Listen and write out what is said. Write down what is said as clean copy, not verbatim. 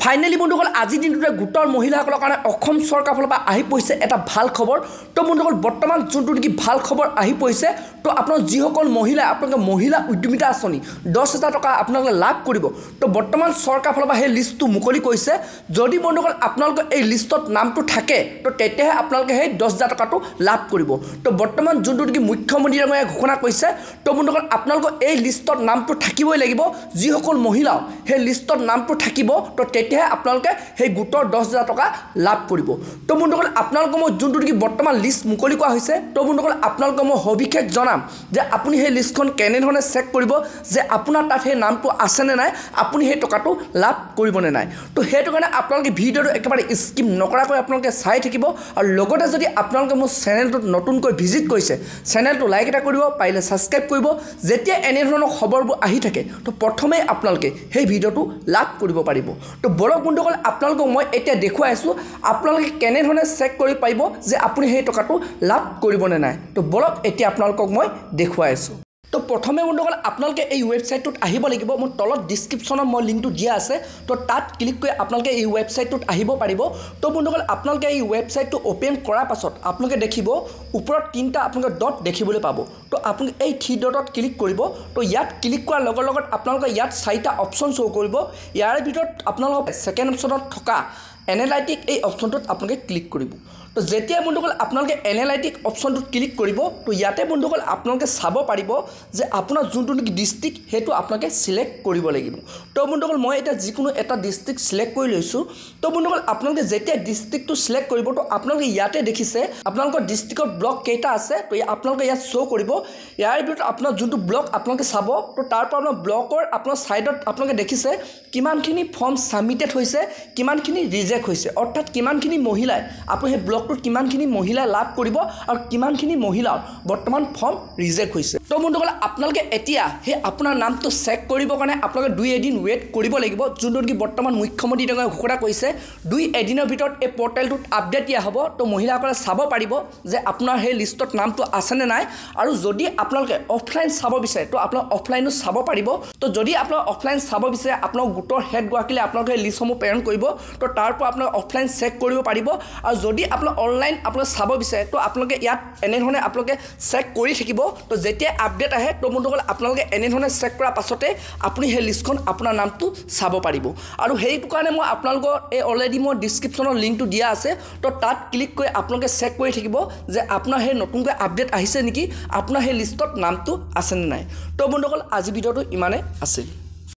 Finally বন্ধুসকল আজি দিনটোতে গোটৰ মহিলাসকলৰ কাৰণে অসম চৰকাৰৰ ফালৰ পৰা আহি পৰিছে এটা ভাল খবৰ। তো বন্ধুসকল বৰ্তমান যোনটো নেকি ভাল খবৰ আহি পৰিছে, তো আপোনাৰ যিসকল মহিলা আপোনালোকে মহিলা উদ্যমিতা আঁচনি 10,000 টকা আপোনালোকে লাভ কৰিব। তো বৰ্তমান চৰকাৰৰ ফালৰ পৰা সেই লিষ্টটো মুকলি কৰিছে। যদি বন্ধুসকল আপোনালোকৰ এই লিষ্টত নামটো থাকে, তো তেতিয়াহে আপোনালোকে সেই 10,000 টকাটো লাভ কৰিব। তো বৰ্তমান যোনটো নেকি মুখ্যমন্ত্ৰী ডাঙৰীয়াই ঘোষণা কৰিছে, তো বন্ধুসকল আপোনালোকৰ এই লিষ্টত নামটো থাকিবই লাগিব। যিসকল মহিলাও সেই লিষ্টত নামটো থাকিব, তো তেতিয়াহে আপোনালোকে সেই গোটৰ 10,000 টকা লাভ কৰিব। তো বন্ধুসকল আপোনালোকক মই যোনটো নেকি বৰ্তমান লিষ্ট মুকলি কৰা হৈছে, তো বন্ধুসকল আপোনালোকক মই সবিশেষ জনাম যে আপুনি সেই লিষ্টখন কেনেধৰণে চেক কৰিব যে আপোনাৰ তাত সেই নামটো আছেনে নাই, আপুনি সেই টকাটো লাভ কৰিবনে নাই। তো সেইটো কাৰণে আপোনালোকে ভিডিঅ'টো একেবাৰে স্কিপ নকৰাকৈ আপোনালোকে চাই থাকিব। আৰু লগতে যদি আপোনালোকে মোৰ চেনেলটোত নতুনকৈ ভিজিট কৰিছে, চেনেলটো লাইক এটা কৰিব, পাৰিলে ছাবস্ক্ৰাইব কৰিব। যেতিয়া এনেধৰণৰ খবৰবোৰ আহি থাকে, তো প্ৰথমেই আপোনালোকে সেই ভিডিঅ'টো লাভ কৰিব পাৰিব। তো বলক বন্ধুসকল আপোনালোকক মই এতিয়া দেখুৱাই আছোঁ আপোনালোকে কেনেধৰণে চেক কৰিব পাৰিব যে আপুনি সেই টকাটো লাভ কৰিবনে নাই। তো বলক এতিয়া আপোনালোকক মই দেখুৱাই আছোঁ। তো প্ৰথমে বন্ধুসকল আপোনালোকে এই ৱেবছাইটটোত আহিব লাগিব। মোৰ তলত ডিছক্ৰিপশ্যনত মই লিংকটো দিয়া আছে, তো তাত ক্লিক কৰি আপোনালোকে এই ৱেবছাইটটোত আহিব পাৰিব। তো বন্ধুসকল আপোনালোকে এই ৱেবছাইটটো অ'পেন কৰাৰ পাছত আপোনালোকে দেখিব ওপৰত 3টা আপোনালোকে ডট দেখিবলৈ পাব। তো আপোনালোকে এই 3 ডটত ক্লিক কৰিব। তো ইয়াত ক্লিক কৰাৰ লগত আপোনালোকে ইয়াত 4টা অপশ্যন শ্ব' কৰিব। ইয়াৰ ভিতৰত আপোনালোকক ছেকেণ্ড অপশ্যনত থকা এনালাইটিক এই অপশ্যনটোত আপোনালোকে ক্লিক কৰিব। তো যেতিয়া বন্ধুসকল আপোনালোকে এনালাইটিক অপশ্যনটোত ক্লিক কৰিব, তো ইয়াতে বন্ধুসকল আপোনালোকে চাব পাৰিব যে আপোনাৰ যোনটো নেকি ডিষ্ট্ৰিক্ট সেইটো আপোনালোকে চিলেক্ট কৰিব লাগিব। তো বন্ধুসকল মই এতিয়া যিকোনো এটা ডিষ্ট্ৰিক্ট চিলেক্ট কৰি লৈছোঁ। তো বন্ধুসকল আপোনালোকে যেতিয়া ডিষ্ট্ৰিক্টটো চিলেক্ট কৰিব, তো আপোনালোকে ইয়াতে দেখিছে আপোনালোকৰ ডিষ্ট্ৰিক্টত ব্লক কেইটা আছে, তো আপোনালোকে ইয়াত শ্ব' কৰিব। ইয়াৰ ভিতৰত আপোনাৰ যোনটো ব্লক আপোনালোকে চাব, তো তাৰ পৰা আপোনাৰ ব্লকৰ আপোনাৰ ছাইডত আপোনালোকে দেখিছে কিমানখিনি ফৰ্ম ছাবমিটেড হৈছে, কিমানখিনি ৰিজেক্ট হৈছে, অৰ্থাৎ কিমানখিনি মহিলাই আপুনি সেই ব্লকটোত কিমানখিনি মহিলাই লাভ কৰিব আৰু কিমানখিনি মহিলাৰ বৰ্তমান ফৰ্ম ৰিজেক্ট হৈছে। তো বন্ধুসকল আপোনালোকে এতিয়া সেই আপোনাৰ নামটো চেক কৰিবৰ কাৰণে আপোনালোকে 2 এদিন ৱেইট কৰিব লাগিব। যোনটো নেকি বৰ্তমান মুখ্যমন্ত্ৰী ডাঙৰীয়াই ঘোষণা কৰিছে 2 এদিনৰ ভিতৰত এই পৰ্টেলটোত আপডেট দিয়া হ'ব। তো মহিলাসকলে চাব পাৰিব যে আপোনাৰ সেই লিষ্টত নামটো আছেনে নাই। আৰু যদি আপোনালোকে অফলাইন চাব বিচাৰে, তো আপোনালোকে অফলাইনো চাব পাৰিব। তো যদি আপোনালোকে অফলাইন চাব বিচাৰে, আপোনালোক গোটৰ হেড গৰাকীলৈ আপোনালোকে সেই লিষ্টসমূহ প্ৰেৰণ কৰিব। তো তাৰ পৰা আপোনালোকে অফলাইন চেক কৰিব পাৰিব। আৰু যদি আপোনালোকে অনলাইন আপোনালোকে চাব বিচাৰে, তো আপোনালোকে ইয়াত এনেধৰণে আপোনালোকে চেক কৰি থাকিব। তো যেতিয়া আপডেট আহে, তো বন্ধুসকল আপোনালোকে এনেধৰণে চেক কৰাৰ পাছতে আপুনি সেই লিষ্টখন আপোনাৰ নামটো চাব পাৰিব। আৰু সেইটো কাৰণে মই আপোনালোকৰ এই অলৰেডি মই ডিছক্ৰিপশ্যনৰ লিংকটো দিয়া আছে, তো তাত ক্লিক কৰি আপোনালোকে চেক কৰি থাকিব যে আপোনাৰ সেই নতুনকৈ আপডেট আহিছে নেকি, আপোনাৰ সেই লিষ্টত নামটো আছেনে নাই। তো বন্ধুসকল আজি ভিডিঅ'টো ইমানে আছিল।